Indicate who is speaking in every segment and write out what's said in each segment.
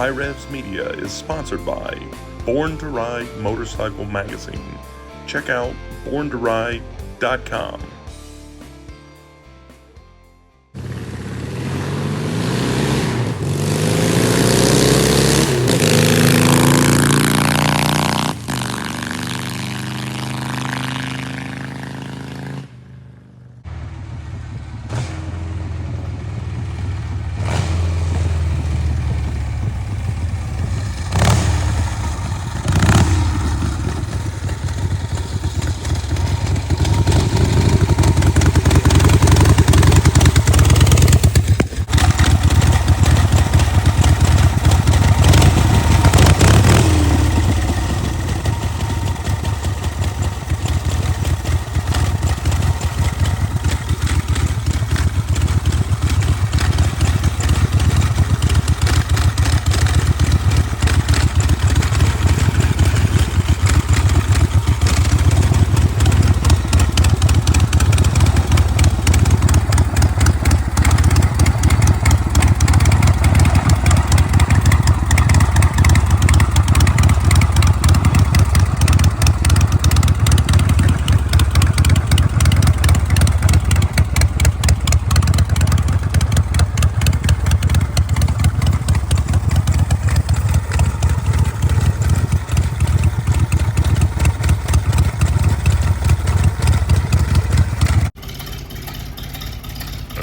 Speaker 1: HiRevz Media is sponsored by Born to Ride Motorcycle Magazine. Check out borntoride.com.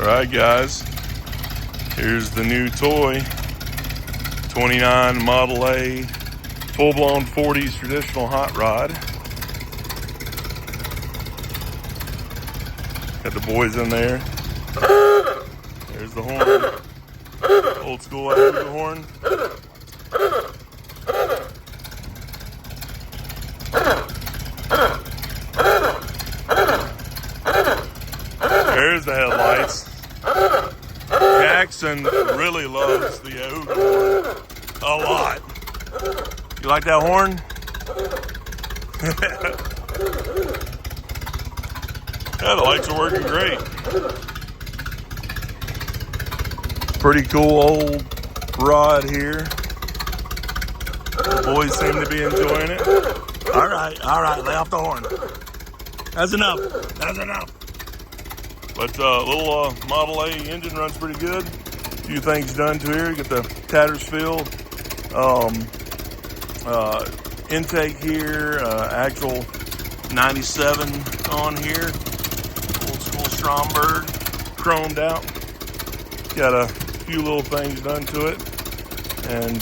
Speaker 1: Alright guys, here's the new toy, 29 Model A, full-blown 40s traditional hot rod. Got the boys in there. There's the horn, old school AMSOIL horn. There's the headlights. Jackson really loves the horn a lot. You like that horn? Yeah, the lights are working great. Pretty cool old rod here. The boys seem to be enjoying it. All right, lay off the horn. That's enough. But little Model A engine runs pretty good. A few things done to here. You get the Tattersfield intake here, actual 97 on here. Old school Stromberg, chromed out. Got a few little things done to it. And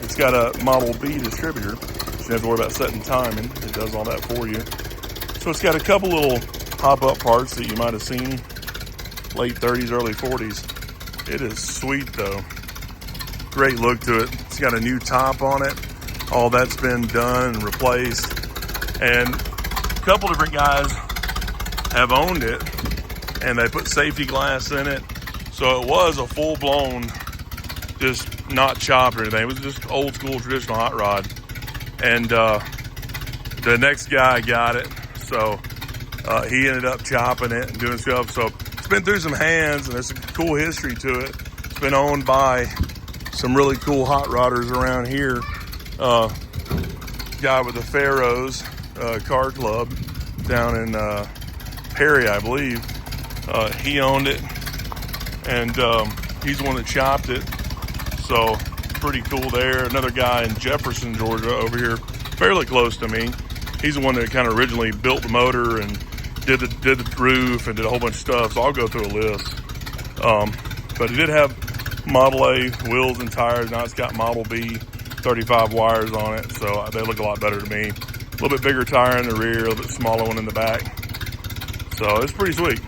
Speaker 1: it's got a Model B distributor. So you don't have to worry about setting timing. It does all that for you. So it's got a couple little hop-up parts that you might have seen late 30s, early 40s. It is sweet though. Great look to it. It's got a new top on it. All that's been done and replaced. And a couple different guys have owned it and they put safety glass in it. So it was a full-blown, just not chopped or anything. It was just old school traditional hot rod. And the next guy got it. So he ended up chopping it and doing stuff. So it's been through some hands and there's a cool history to it. It's been owned by some really cool hot rodders around here. Guy with the Pharaohs car club down in Perry, I believe. He owned it and he's the one that chopped it. So pretty cool there. Another guy in Jefferson, Georgia over here, fairly close to me. He's the one that kind of originally built the motor and did the roof and did a whole bunch of stuff. So I'll go through a list. But it did have Model A wheels and tires. Now it's got Model B 35 wires on it. So they look a lot better to me. A little bit bigger tire in the rear, a little bit smaller one in the back. So it's pretty sweet.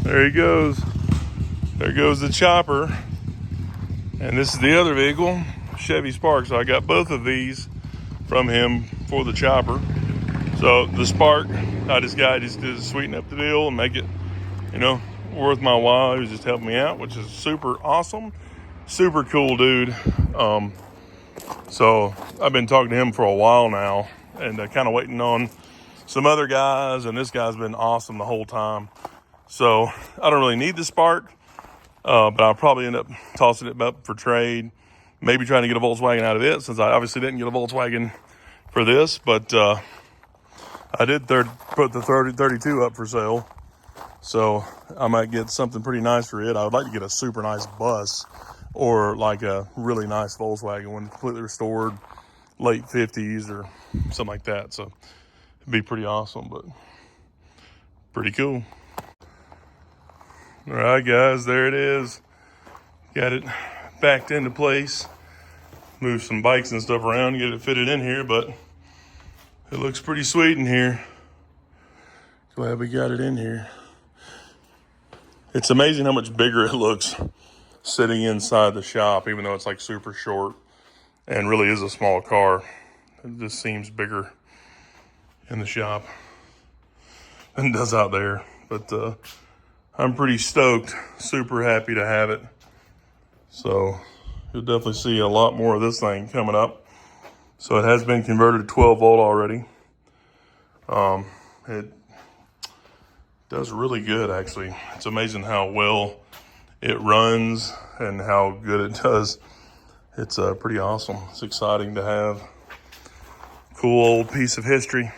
Speaker 1: There he goes. There goes the chopper. And this is the other vehicle, Chevy Spark. So I got both of these from him for the chopper. So the Spark, I just to sweeten up the deal and make it, you know, worth my while. He was just helping me out, which is super awesome. Super cool dude. So I've been talking to him for a while now and kind of waiting on some other guys, and this guy's been awesome the whole time. So I don't really need the Spark, but I'll probably end up tossing it up for trade, maybe trying to get a Volkswagen out of it, since I obviously didn't get a Volkswagen for this, but I did put the 32 up for sale, so I might get something pretty nice for it. I would like to get a super nice bus, or like a really nice Volkswagen one, completely restored, late 50s or something like that. So it'd be pretty awesome, but pretty cool. All right, guys, there it is. Got it backed into place. Move some bikes and stuff around, get it fitted in here, but it looks pretty sweet in here. Glad we got it in here. It's amazing how much bigger it looks sitting inside the shop, even though it's like super short and really is a small car. It just seems bigger in the shop than it does out there. But I'm pretty stoked, super happy to have it. So you'll definitely see a lot more of this thing coming up. So it has been converted to 12 volt already. It does really good, actually. It's amazing how well it runs and how good it does. It's pretty awesome. It's exciting to have. Cool old piece of history.